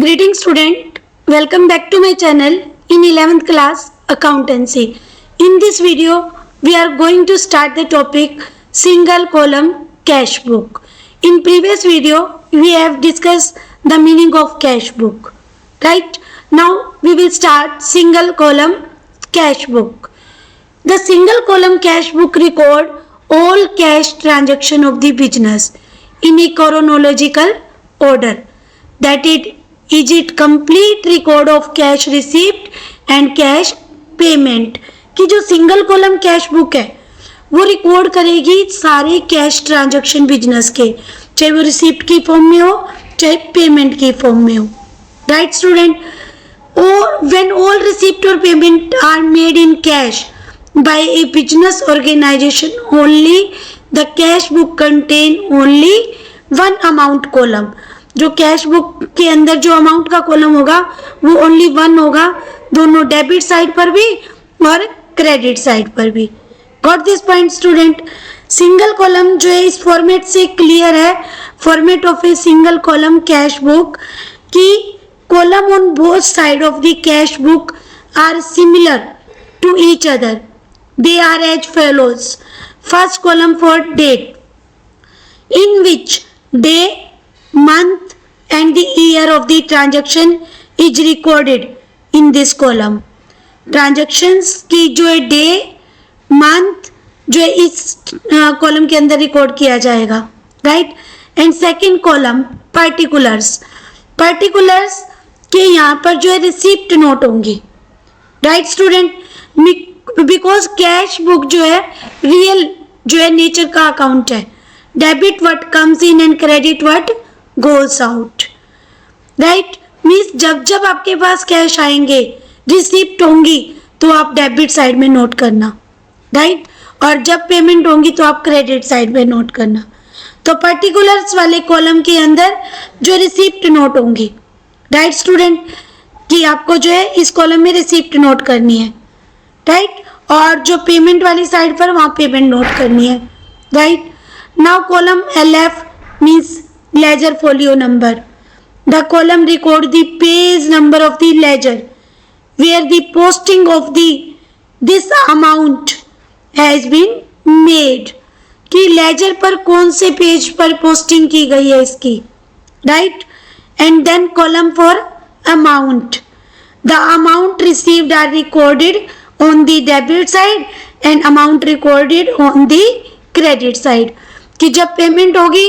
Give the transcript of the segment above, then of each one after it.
Greetings student, welcome back to my channel in 11th class accountancy. In this video, we are going to start the topic single column cash book. In previous video, we have discussed the meaning of cash book. Right? Now we will start single column cash book. The single column cash book record all cash transaction of the business in a chronological order. That is it complete record of cash receipt and cash payment कि जो single column cash book है वो record करेगी सारे cash transaction business के, चाहे वो receipt की फॉर्म में हो चाहे पेमेंट की फॉर्म में हो. Right student? और व्हेन ऑल रिसिप्ट और payment are made in cash by a business organization only the cash book contain only one amount column. जो कैश बुक के अंदर जो अमाउंट का कॉलम होगा वो ओनली वन होगा, दोनों डेबिट साइड पर भी और क्रेडिट साइड पर भी. Got this point student? Single column जो है इस फॉर्मेट से क्लियर है. Format of a single column cash book की column on both side of the cash book are similar to each other. They are as follows. First column for date in which day, month and the year of the transaction is recorded in this column. Transactions की जो है day, month जो है इस column के अंदर record किया जाएगा. Right? And second column particulars. particulars के यहाँ पर जो है रिसिप्ट नोट होंगी. Right student? Because cash book जो है रियल जो है नेचर का अकाउंट है. Debit what comes in and credit what goes out. Right? Means जब जब आपके पास कैश आएंगे, रिसिप्ट होंगी तो आप डेबिट साइड में नोट करना. राइट? और जब पेमेंट होंगी तो आप क्रेडिट साइड में नोट करना. तो पर्टिकुलर्स वाले कॉलम के अंदर जो रिसिप्ट नोट होंगी. Right student? कि आपको जो है इस कॉलम में रिसिप्ट नोट करनी है. राइट? और जो पेमेंट वाली साइड पर वहाँ पेमेंट नोट करनी है. Right? Now column LF means ledger folio number. The column record the page number of the ledger where the posting of this amount has been made. कि laser पर कौन से page पर posting की गई है इसकी. Right? And then column for amount. The amount received are recorded on the debit side and amount recorded on the credit side. कि जब पेमेंट होगी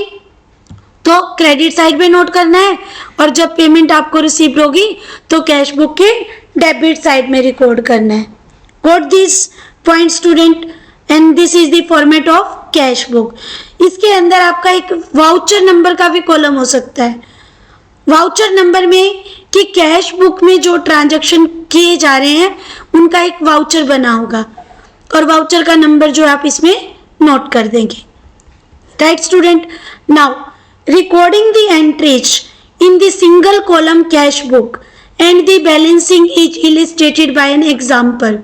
तो क्रेडिट साइड में नोट करना है और जब पेमेंट आपको रिसीव होगी तो कैश बुक के डेबिट साइड में रिकॉर्ड करना है. Got this point student? And this is the format of cash book. इसके अंदर आपका एक वाउचर नंबर का भी कॉलम हो सकता है. वाउचर नंबर में कि कैश बुक में जो ट्रांजैक्शन किए जा रहे हैं उनका एक वाउचर बना होगा और वाउचर का नंबर जो आप इसमें नोट कर देंगे. Right student? Now recording the entries in the single column cash book and the balancing is illustrated by an example.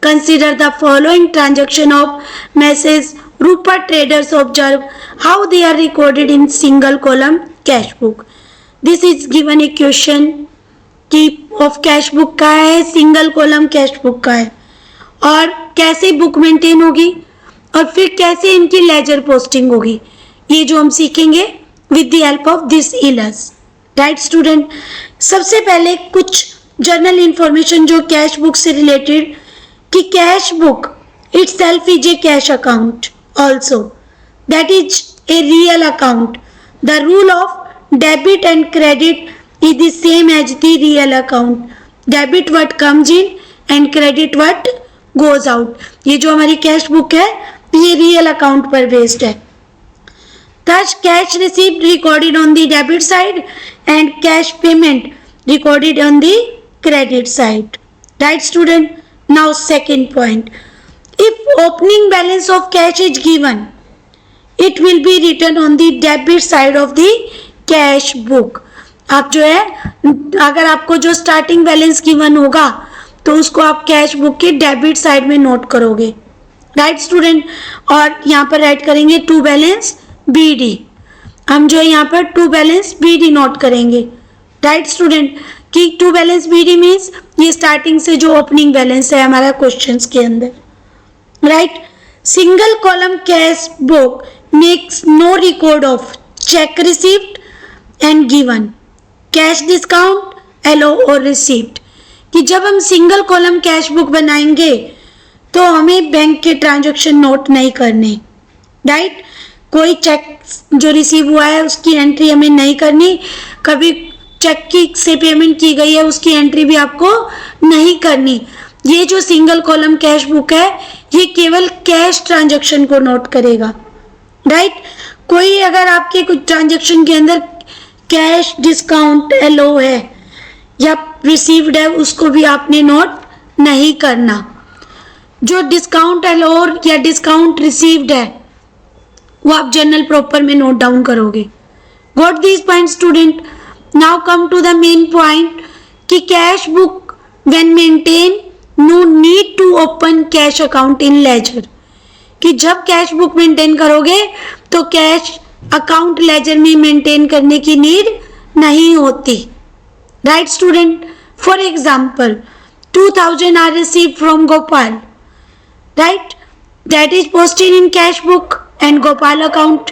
Consider the following transaction of Messrs. Rupert Traders. Observe how they are recorded in single column cash book. This is given a question कि of cash book का है, single column cash book का है और कैसे book maintain होगी और फिर कैसे इनकी लेजर पोस्टिंग होगी, ये जो हम सीखेंगे with the help of this illus. Right student? सबसे पहले कुछ जर्नल इंफॉर्मेशन जो कैश बुक से रिलेटेड कि cash book itself is a cash account also. That is a real account. The rule of debit and credit is the same as the real account. Debit what comes in and credit what goes out. ये जो हमारी cash book है ये real account पर based है. Thus cash received recorded on the debit side and cash payment recorded on the credit side. Right student? Now second point. If opening balance of cash is given, it will be written on the debit side of the cash book. आप जो है अगर आपको जो starting balance given होगा तो उसको आप कैश बुक के डेबिट साइड में नोट करोगे. Right student? और यहाँ पर राइट करेंगे टू बैलेंस BD. हम जो है यहाँ पर टू बैलेंस BD नोट करेंगे. राइट स्टूडेंट, कि टू बैलेंस बीडी मीन्स ये स्टार्टिंग से जो ओपनिंग बैलेंस है हमारा क्वेश्चंस के अंदर, right. Single column cash book makes no record of cheque received and given, cash discount, allow और रिसीव्ड। कि जब हम सिंगल कॉलम कैश बुक बनाएंगे तो हमें बैंक के ट्रांजैक्शन नोट नहीं करने, राइट। कोई चेक जो रिसीव हुआ है उसकी एंट्री हमें नहीं करनी, कभी चेक की से पेमेंट की गई है उसकी एंट्री भी आपको नहीं करनी। ये जो सिंगल कॉलम कैश बुक है ये केवल कैश ट्रांजैक्शन को नोट करेगा, राइट। कोई अगर आपके कुछ ट्रांजैक्शन के अंदर कैश डिस्काउंट एलो है या रिसीव्ड है उसको भी आपने नोट नहीं करना। जो डिस्काउंट एलो या डिस्काउंट रिसीव्ड है वो आप जर्नल प्रॉपर में नोट डाउन करोगे। Got this point student. Now come to the main point कि cash book when maintain no need to open cash account in ledger. कि जब कैश बुक मेंटेन करोगे तो कैश अकाउंट लेजर में maintain करने की need नहीं होती, right student. For example 2000 are received from Gopal, right, that is posted in cash book and Gopal account.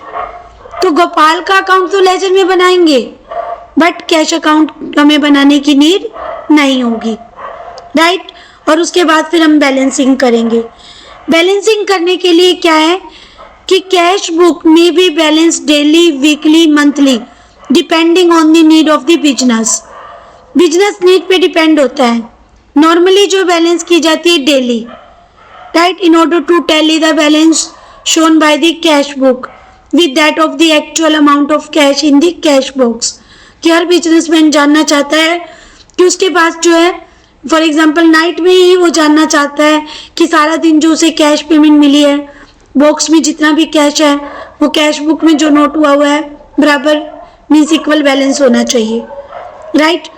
तो गोपाल का अकाउंट तो लेजर में बनाएंगे बट कैश अकाउंट हमें बनाने की नीड नहीं होगी, राइट। और उसके बाद फिर हम बैलेंसिंग करेंगे। बैलेंसिंग करने के लिए क्या है कि कैश बुक में भी balance daily, weekly, monthly depending on the need of the business. Business need पे डिपेंड होता है। नॉर्मली जो बैलेंस की जाती है daily, right, in order to tally the balance shown by the cash book with that of the actual amount of cash in the cash box। कि हर businessman जानना चाहता है कि उसके पास जो है फॉर एग्जांपल नाइट में ही वो जानना चाहता है कि सारा दिन जो उसे कैश पेमेंट मिली है बॉक्स में जितना भी कैश है वो कैश बुक में जो नोट हुआ है बराबर मीन्स इक्वल बैलेंस होना चाहिए, right.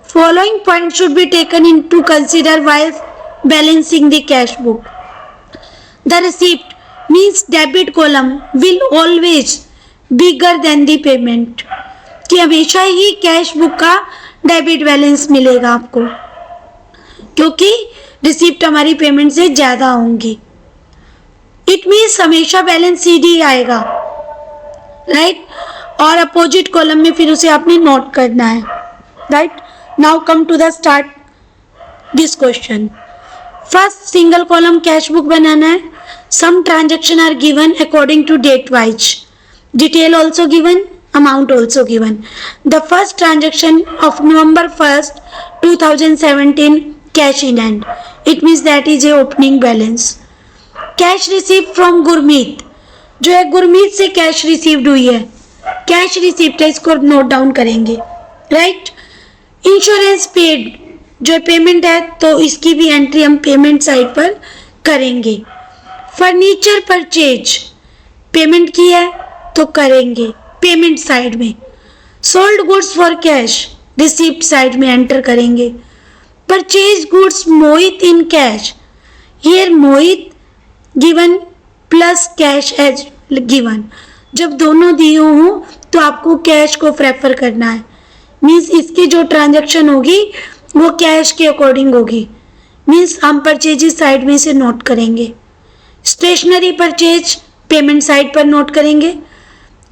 Following point should be taken in to consider while balancing the cash book. The receipt means debit column will always bigger than the payment। कि हमेशा ही cash book का debit balance मिलेगा आपको क्योंकि receipt हमारी payment से ज्यादा होंगी। इट मीन्स हमेशा बैलेंस सीधी आएगा, राइट, और अपोजिट कॉलम में फिर उसे आपने नोट करना है, right. Now come to the start this question. First single column cash book बनाना है। Some transaction are given according to date wise, detail also given, amount also given। The first transaction of November 1st 2017 cash in hand, it means that is a opening balance। Cash received from Gurmeet, जो है गुरमीत से cash received हुई है, cash receipt है, इसको note down करेंगे, right. Insurance paid जो payment है तो इसकी भी एंट्री हम पेमेंट साइड पर करेंगे। फर्नीचर परचेज पेमेंट की है तो करेंगे पेमेंट साइड में। Sold goods for cash receipt side में एंटर करेंगे। Purchase goods Mohit in cash, here Mohit given plus cash as given. जब दोनों दिए हों तो आपको कैश को प्रेफर करना है, मीन्स इसकी जो ट्रांजैक्शन होगी वो कैश के अकॉर्डिंग होगी, मीन्स हम परचेजेस साइड में से नोट करेंगे। स्टेशनरी परचेज पेमेंट साइड पर नोट करेंगे।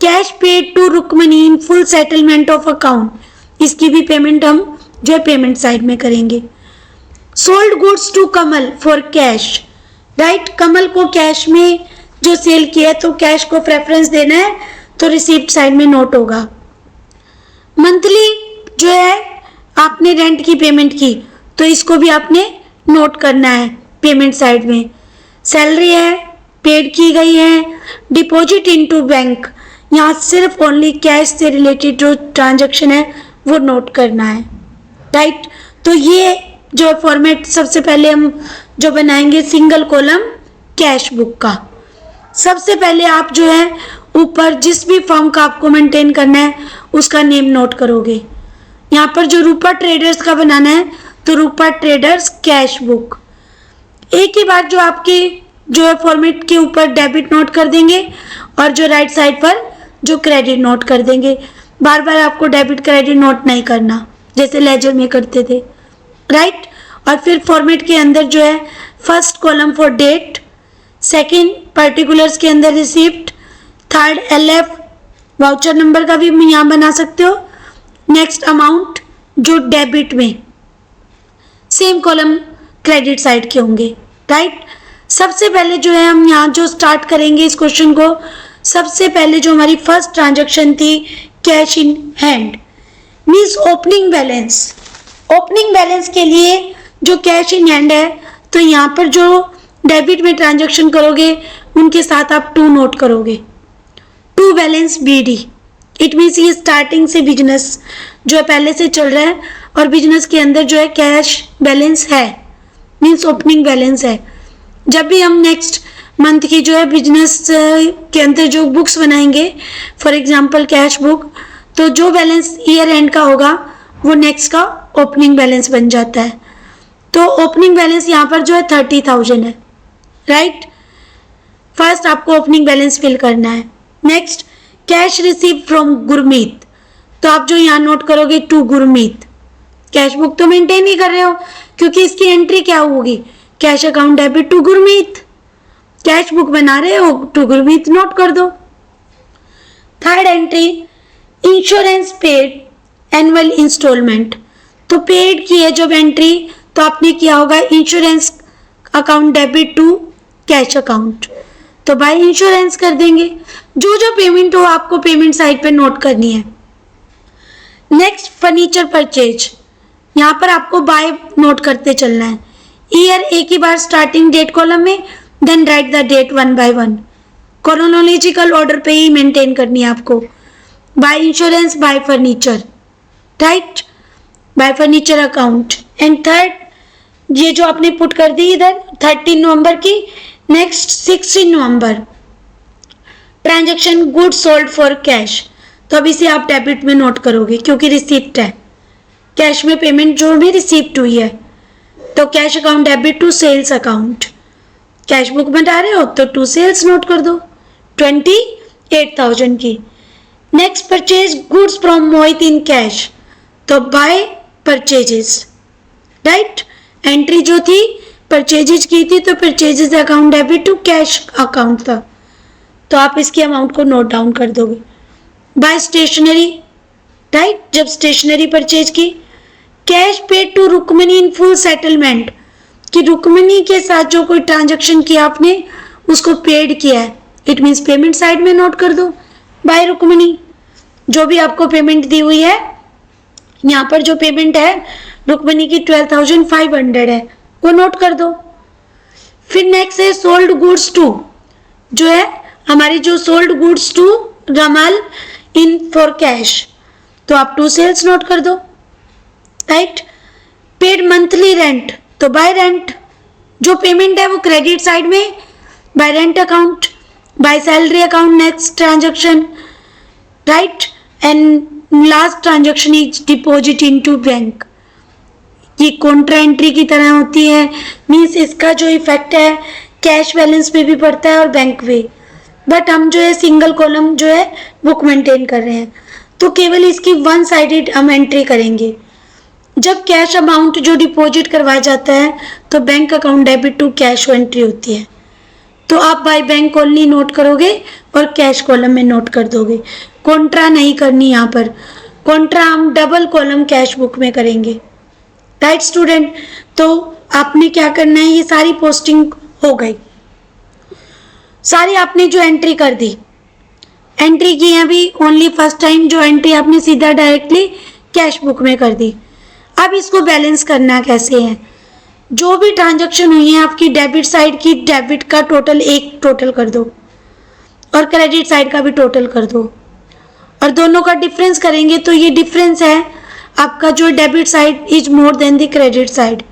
Cash paid to Rukmani in full settlement of account, इसकी भी पेमेंट हम जो है पेमेंट साइड में करेंगे। Sold goods to Kamal for cash, right, Kamal को कैश में जो सेल किया तो कैश को प्रेफरेंस देना है तो रिसीप्ट साइड में नोट होगा। मंथली जो है आपने रेंट की पेमेंट की तो इसको भी आपने नोट करना है पेमेंट साइड में। सैलरी है पेड की गई है। डिपॉजिट इनटू बैंक, यहाँ सिर्फ ओनली कैश से रिलेटेड जो ट्रांजैक्शन है वो नोट करना है, राइट। तो ये जो फॉर्मेट सबसे पहले हम जो बनाएंगे सिंगल कॉलम कैश बुक का। सबसे पहले आप जो है ऊपर जिस भी फर्म का आपको मेंटेन करना है उसका नेम नोट करोगे। यहाँ पर जो रूपा ट्रेडर्स का बनाना है तो रूपा ट्रेडर्स कैश बुक। एक ही बार जो आपके जो है फॉर्मेट के ऊपर डेबिट नोट कर देंगे और जो राइट साइड पर जो क्रेडिट नोट कर देंगे। बार बार आपको डेबिट क्रेडिट नोट नहीं करना, जैसे लेजर में करते थे, राइट। और फिर फॉर्मेट के अंदर जो है first column for date, second particulars के अंदर receipt, third LF voucher number का भी यहाँ बना सकते हो, नेक्स्ट अमाउंट जो डेबिट में, सेम कॉलम क्रेडिट साइड के होंगे, राइट। सबसे पहले जो है हम यहाँ जो स्टार्ट करेंगे इस क्वेश्चन को, सबसे पहले जो हमारी फर्स्ट ट्रांजैक्शन थी cash in hand means opening balance. Opening balance के लिए जो कैश इन हैंड है, तो यहाँ पर जो डेबिट में ट्रांजैक्शन करोगे उनके साथ आप 2 नोट करोगे, to balance BD। It means ये स्टार्टिंग से बिजनेस जो है पहले से चल रहा है और बिजनेस के अंदर जो है कैश बैलेंस है, मीन्स ओपनिंग बैलेंस है। जब भी हम नेक्स्ट मंथ की जो है बिजनेस के अंदर जो बुक्स बनाएंगे, फॉर एग्जांपल कैश बुक, तो जो बैलेंस ईयर एंड का होगा वो नेक्स्ट का ओपनिंग बैलेंस बन जाता है। तो ओपनिंग बैलेंस यहाँ पर जो है 30,000 है, राइट। फर्स्ट आपको ओपनिंग बैलेंस फिल करना है। Next cash receive from Gurmeet, तो आप जो यहाँ नोट करोगे टू गुरमीत। कैश बुक तो मेंटेन ही कर रहे हो क्योंकि इसकी एंट्री क्या होगी, cash account debit to Gurmeet. Cash book बना रहे हो टू गुरमीत नोट कर दो। Third entry insurance paid annual instalment, तो पेड की है जब एंट्री तो आपने किया होगा insurance account debit to cash account, तो बाय इंश्योरेंस कर देंगे। जो जो पेमेंट हो आपको पेमेंट साइड पे नोट करनी है। नेक्स्ट फर्नीचर परचेज, यहाँ पर आपको बाय नोट करते चलना है। ईयर एक ही बार स्टार्टिंग डेट कॉलम में, then right the date 1 by 1, chronological order पे ही मेंटेन करनी है आपको। By insurance, by furniture, right, by furniture account. And third ये जो आपने पुट कर दी इधर 13 नवंबर की। Next 16 November transaction good sold for cash, तो अब इसे आप डेबिट में नोट करोगे क्योंकि रिसिप्ट है, कैश में पेमेंट जो भी रिसिप्ट हुई है। तो cash account debit to sales account, cash book बना रहे हो तो टू सेल्स नोट कर दो 28,000 की। Next purchase goods from Mohit in cash, तो बाय परचेजेस, राइट। एंट्री जो थी परचेजेस की थी तो purchases account debit to cash account था, तो आप इसकी अमाउंट को नोट डाउन कर दोगे। बाय स्टेशनरी, राइट, जब स्टेशनरी परचेज की। Cash paid to Rukmini in full settlement, कि रुक्मिणी के साथ जो कोई ट्रांजैक्शन किया आपने उसको पेड किया है, इट मीन्स पेमेंट साइड में नोट कर दो बाय रुक्मिणी। जो भी आपको पेमेंट दी हुई है, यहाँ पर जो पेमेंट है रुक्मिणी की 12,500 है, वो नोट कर दो। फिर नेक्स्ट है सोल्ड गुड्स टू, जो है हमारी जो sold goods to Ramal in for cash, तो आप टू सेल्स नोट कर दो, राइट। पेड मंथली रेंट, तो बाय रेंट, जो पेमेंट है वो क्रेडिट साइड में by rent account, by salary account next transaction, right. And last transaction is deposit into bank, ये कॉन्ट्रा एंट्री की तरह होती है, मीन्स इसका जो इफेक्ट है कैश बैलेंस पे भी पड़ता है और बैंक पे, बट हम जो है सिंगल कॉलम जो है बुक मेंटेन कर रहे हैं तो केवल इसकी वन साइडेड हम एंट्री करेंगे। जब कैश अमाउंट जो डिपॉजिट करवाया जाता है तो bank account debit to cash entry होती है, तो आप बाय बैंक ओनली नोट करोगे और कैश कॉलम में नोट कर दोगे। कॉन्ट्रा नहीं करनी, यहाँ पर कॉन्ट्रा हम डबल कॉलम कैश बुक में करेंगे, राइट स्टूडेंट। तो आपने क्या करना है, ये सारी पोस्टिंग हो गई, सारी आपने जो एंट्री कर दी, एंट्री की है अभी ओनली फर्स्ट टाइम जो एंट्री आपने सीधा डायरेक्टली कैश बुक में कर दी। अब इसको बैलेंस करना कैसे है, जो भी ट्रांजैक्शन हुई है आपकी डेबिट साइड की, डेबिट का टोटल एक टोटल कर दो और क्रेडिट साइड का भी टोटल कर दो और दोनों का डिफरेंस करेंगे तो ये डिफरेंस है आपका जो debit side is more than the credit side,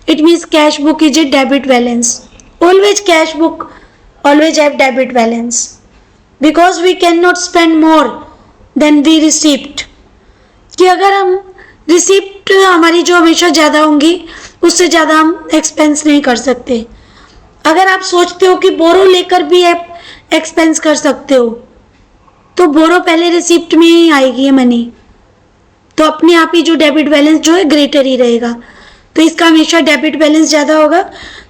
it means cash book is a debit balance. Always cash book always have debit balance because we cannot spend more than we received, कि अगर हम receipt हमारी जो हमेशा ज़्यादा होंगी उससे ज़्यादा हम एक्सपेंस नहीं कर सकते। अगर आप सोचते हो कि बोरो लेकर भी आप एक्सपेंस कर सकते हो तो बोरो पहले रिसिप्ट में ही आएगी ये मनी, तो अपने आप ही जो डेबिट बैलेंस जो है ग्रेटर ही रहेगा, तो इसका हमेशा डेबिट बैलेंस ज़्यादा होगा।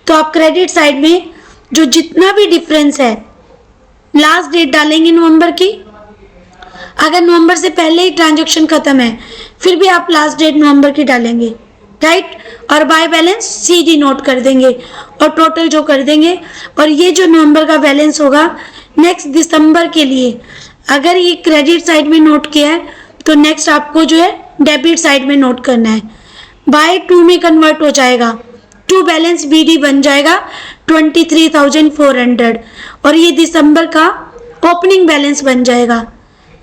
तो आप क्रेडिट साइड में जो जितना भी डिफरेंस है लास्ट डेट डालेंगे नवंबर की। अगर नवंबर से पहले ही ट्रांजैक्शन खत्म है फिर भी आप लास्ट डेट नवंबर की डालेंगे, राइट, और बाय बैलेंस सीधी नोट कर देंगे और टोटल जो कर देंगे। और ये जो नवंबर का बैलेंस होगा नेक्स्ट दिसंबर के लिए अगर ये क्रेडिट साइड में नोट किया है तो नेक्स्ट आपको जो है डेबिट साइड में नोट करना है। बाय 2 में कन्वर्ट हो जाएगा, 2 बैलेंस BD बन जाएगा 23,400 और ये दिसंबर का ओपनिंग बैलेंस बन जाएगा,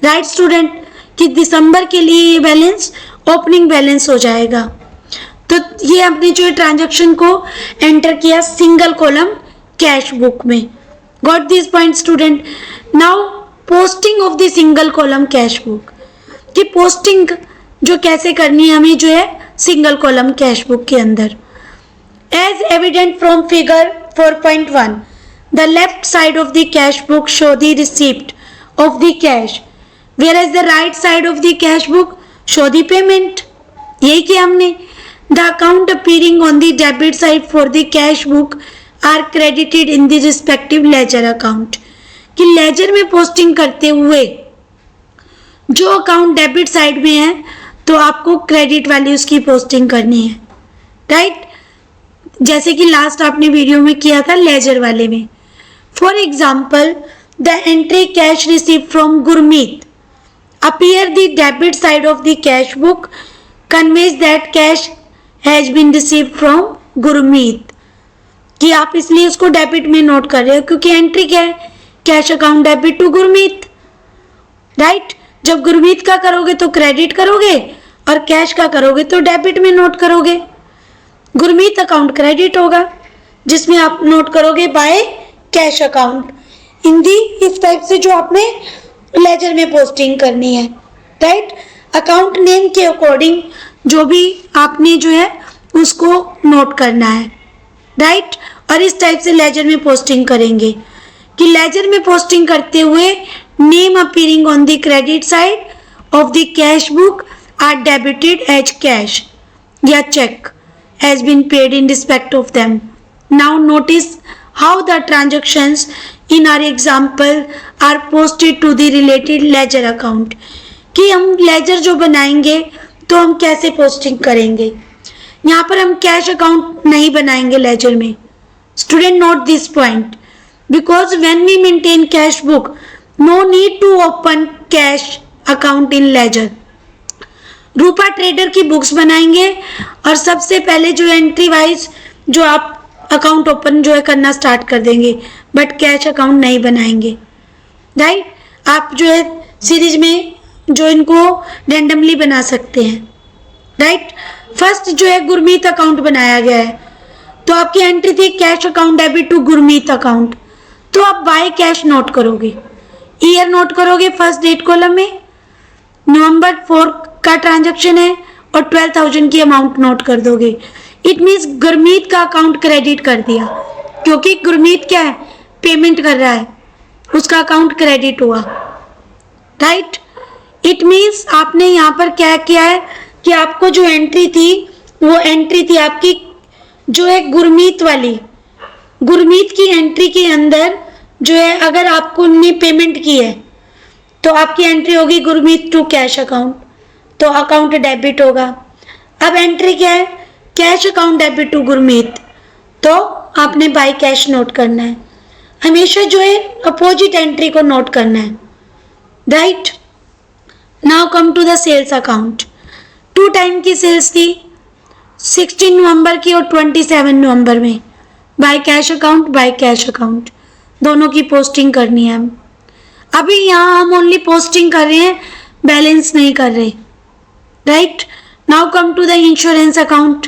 राइट स्टूडेंट, कि दिसंबर के लिए ये बैलेंस ओपनिंग बैलेंस हो जाएगा। तो ये आपने जो ट्रांजैक्शन को एंटर किया सिंगल कॉलम कैश बुक में। Got this point student. Now posting of the single column cash book, कि पोस्टिंग जो कैसे करनी है हमें जो है सिंगल कॉलम कैश बुक के अंदर। As evident from figure 4.1 the left side of the cash book show the receipt of the cash whereas the right side of the cash book show the payment। यही किया हमने। The account appearing on the debit side for the cash book are credited in the respective ledger account। कि laser में posting करते हुए जो account debit side में है तो आपको क्रेडिट वाली उसकी पोस्टिंग करनी है, राइट, जैसे कि लास्ट आपने वीडियो में किया था लेजर वाले में। For example the entry cash receive from Gurmeet appear the debit side of the cash book conveys that cash has been received from Gurmeet। कि आप इसलिए उसको डेबिट में नोट कर रहे हो क्योंकि एंट्री क्या है, cash account debit to Gurmeet, right. जब गुरमीत का करोगे तो क्रेडिट करोगे और कैश का करोगे तो डेबिट में नोट करोगे। गुरमीत अकाउंट क्रेडिट होगा जिसमें आप नोट करोगे बाय कैश अकाउंट हिंदी इस टाइप से जो आपने लेजर में पोस्टिंग करनी है, राइट। अकाउंट नेम के अकॉर्डिंग जो भी आपने जो है उसको नोट करना है, राइट। और इस टाइप से लेजर में पोस्टिंग करेंगे कि लेजर में पोस्टिंग करते हुए name appearing on the credit side of the cash book are debited as cash या cheque has been paid in respect of them. Now notice how the transactions in our example are posted to the related ledger account। कि हम laser जो बनाएंगे तो हम कैसे posting करेंगे। यहाँ पर हम कैश अकाउंट नहीं बनाएंगे लेजर में। Student note this point because when we maintain cash book no need to open cash account in ledger. Rupa trader की बुक्स बनाएंगे और सबसे पहले जो एंट्री वाइज जो आप अकाउंट ओपन जो है करना स्टार्ट कर देंगे, बट कैश अकाउंट नहीं बनाएंगे, राइट। आप जो है सीरीज में जो इनको रैंडमली बना सकते हैं, राइट। फर्स्ट जो है गुरमीत अकाउंट बनाया गया है तो आपकी एंट्री थी cash account debit to Gurmeet account, तो आप बाय कैश नोट करोगे, ईयर नोट करोगे फर्स्ट डेट कॉलम में, नवंबर 4 का ट्रांजैक्शन है और 12,000 की अमाउंट नोट कर दोगे। इट मीन्स गुरमीत का अकाउंट क्रेडिट कर दिया क्योंकि गुरमीत क्या है पेमेंट कर रहा है, उसका अकाउंट क्रेडिट हुआ, राइट। इट मीन्स आपने यहाँ पर क्या किया है कि आपको जो एंट्री थी वो एंट्री थी आपकी जो है गुरमीत वाली। गुरमीत की एंट्री के अंदर जो है अगर आपको उन्होंने पेमेंट की है तो आपकी एंट्री होगी गुरमीत टू कैश अकाउंट, तो अकाउंट डेबिट होगा। अब एंट्री क्या है cash account debit to Gurmeet, तो आपने बाय कैश नोट करना है। हमेशा जो है अपोजिट एंट्री को नोट करना है, right. Now come to the sales account. 2 time की सेल्स थी 16 नवंबर की और 27 नवंबर में। By cash account by cash account दोनों की पोस्टिंग करनी है। हम अभी यहाँ हम ओनली पोस्टिंग कर रहे हैं, बैलेंस नहीं कर रहे, right. Now come to the insurance account.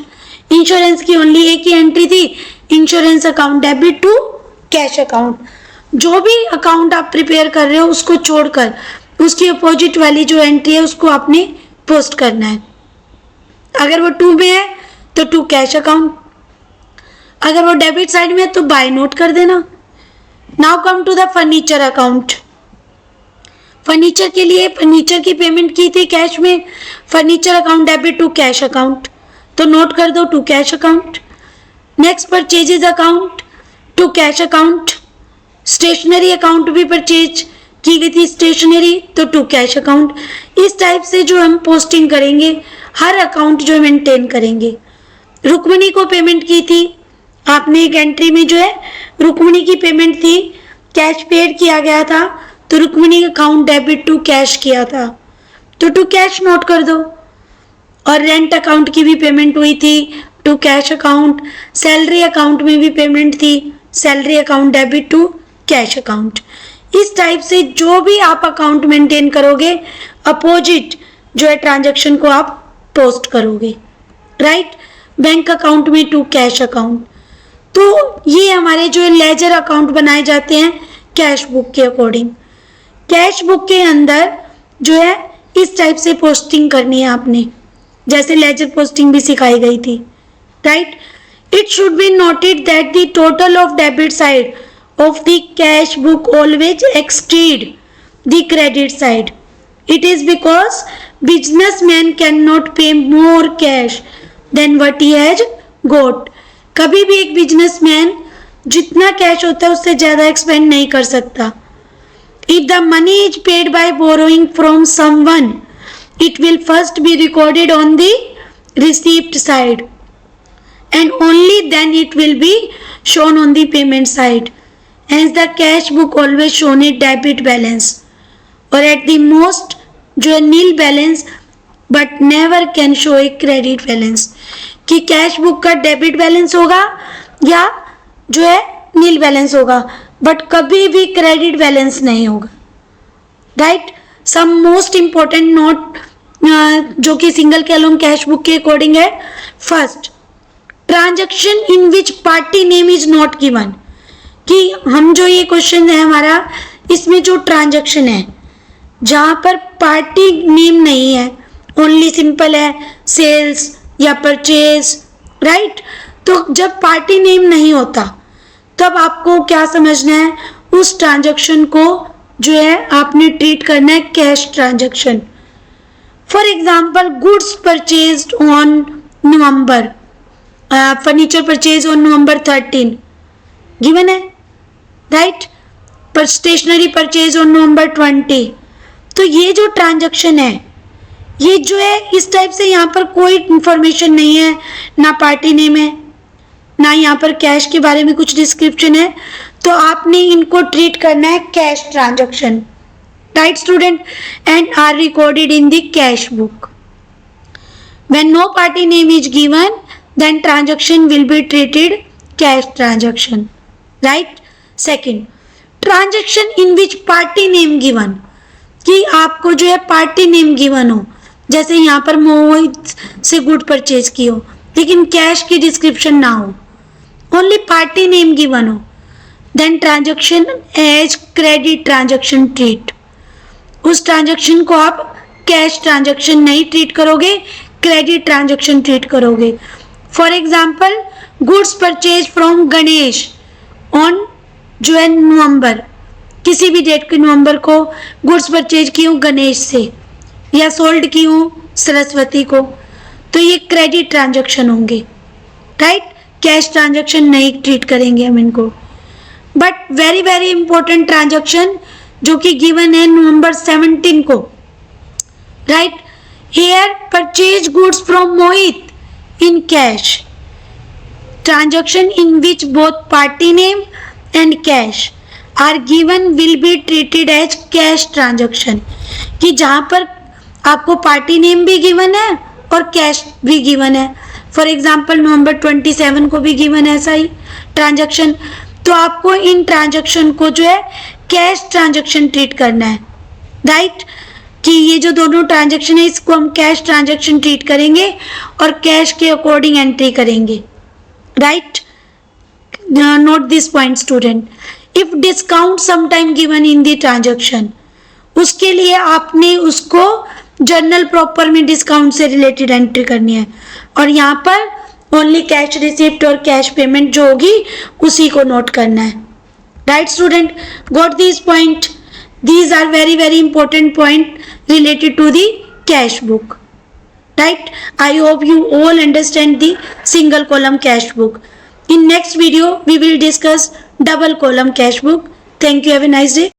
Insurance की ओनली एक ही एंट्री थी, insurance account debit to cash account. जो भी अकाउंट आप प्रिपेयर कर रहे हो उसको छोड़कर उसकी अपोजिट वाली जो एंट्री है उसको आपने पोस्ट करना है। अगर वो 2 में है तो 2 कैश अकाउंट, अगर वो डेबिट साइड में है तो बाय नोट कर देना। Now come to the furniture account. Furniture के लिए फर्नीचर की पेमेंट की थी कैश में, furniture account debit to cash account, तो नोट कर दो to cash account. Next purchases account to cash account, stationery account भी परचेज की गई थी स्टेशनरी, तो टू कैश अकाउंट। इस टाइप से जो हम पोस्टिंग करेंगे, हर अकाउंट जो मेंटेन करेंगे। रुक्मणी को पेमेंट की थी आपने, एक एंट्री में जो है रुक्मणी की पेमेंट थी, कैश पेड किया गया था, तो Rukmani account debit to cash किया था, तो टू कैश नोट कर दो। और रेंट अकाउंट की भी पेमेंट हुई थी, to cash account. Salary account में भी पेमेंट थी, salary account debit to cash account. इस टाइप से जो भी आप अकाउंट मेंटेन करोगे, अपोजिट जो है ट्रांजैक्शन को आप पोस्ट करोगे, राइट। बैंक अकाउंट में टू कैश अकाउंट, तो ये हमारे जो लेजर अकाउंट बनाए जाते हैं कैश बुक के अकॉर्डिंग। कैश बुक के अंदर जो है इस टाइप से पोस्टिंग करनी है आपने, जैसे लेजर पोस्टिंग भी सिखाई गई थी, right. It should be noted that the total of debit side of the cash book always exceed the credit side. It is because businessman cannot pay more cash than what he has got. कभी भी एक businessman जितना cash होता है उससे ज़्यादा expand नहीं कर सकता। If the money is paid by borrowing from someone, it will first be recorded on the receipt side and only then it will be shown on the payment side. Hence the cash book always shown a debit balance or at the most जो है nil balance, but never can show a credit balance, कि cash book का debit balance होगा या जो है nil balance होगा, but कभी भी क्रेडिट बैलेंस नहीं होगा, right. Some most important note जो कि सिंगल कॉलम कैश बुक के अकॉर्डिंग है। First, transaction in which party name is not given, कि हम जो ये क्वेश्चन है हमारा, इसमें जो ट्रांजैक्शन है जहाँ पर पार्टी नेम नहीं है, ओनली सिंपल है सेल्स या परचेज, राइट। तो जब पार्टी नेम नहीं होता तब आपको क्या समझना है, उस ट्रांजैक्शन को जो है आपने ट्रीट करना है cash transaction. For example, goods purchased on November, furniture purchase on November 13 given है, राइट। पर स्टेशनरी परचेज ऑन नवंबर 20, तो ये जो ट्रांजैक्शन है ये जो है इस टाइप से यहाँ पर कोई इंफॉर्मेशन नहीं है, ना पार्टी नेम है, ना यहाँ पर कैश के बारे में कुछ डिस्क्रिप्शन है, तो आपने इनको ट्रीट करना है cash transaction, right student, and are recorded in the cash book. When no party name is given then transaction will be treated cash transaction, right. Second, transaction in which party name given, कि आपको जो है party name given हो, जैसे यहाँ पर मोहित से good purchase की हो लेकिन कैश की डिस्क्रिप्शन ना हो, ओनली पार्टी नेम गिवन हो, then transaction as credit transaction treat, उस ट्रांजैक्शन को आप कैश ट्रांजैक्शन नहीं ट्रीट करोगे, क्रेडिट ट्रांजैक्शन ट्रीट करोगे। For example, goods purchase from Ganesh on जो है नवंबर, किसी भी डेट के नवंबर को गुड्स परचेज की हूँ गणेश से, या सोल्ड की हूँ सरस्वती को, तो ये क्रेडिट ट्रांजैक्शन होंगे, राइट। कैश ट्रांजैक्शन नहीं ट्रीट करेंगे हम इनको। But very very important transaction जो कि गिवन है नवंबर 17 को, right. Here purchase goods from Mohit in cash, transaction in which both party name and cash are given will be treated as cash transaction, कि जहाँ पर आपको पार्टी नेम भी given है और कैश भी गिवन है। फॉर एग्जाम्पल, नवंबर 27 को भी गिवन है ऐसा ही ट्रांजैक्शन, तो आपको इन ट्रांजैक्शन को जो है कैश ट्रांजैक्शन ट्रीट करना है, राइट। कि ये जो दोनों ट्रांजैक्शन है इसको हम कैश ट्रांजैक्शन ट्रीट करेंगे और कैश के अकॉर्डिंग एंट्री करेंगे, right. Note this point student, if discount sometime given in the transaction, उसके लिए आपने उसको जर्नल प्रॉपर में डिस्काउंट से रिलेटेड एंट्री करनी है, और यहाँ पर ओनली कैश रिसिप्ट और कैश पेमेंट जो होगी उसी को नोट करना है, right student, got this point. These are very important point related to the cash book. Right? I hope you all understand the single column cash book. In next video, we will discuss double column cash book. Thank you. Have a nice day.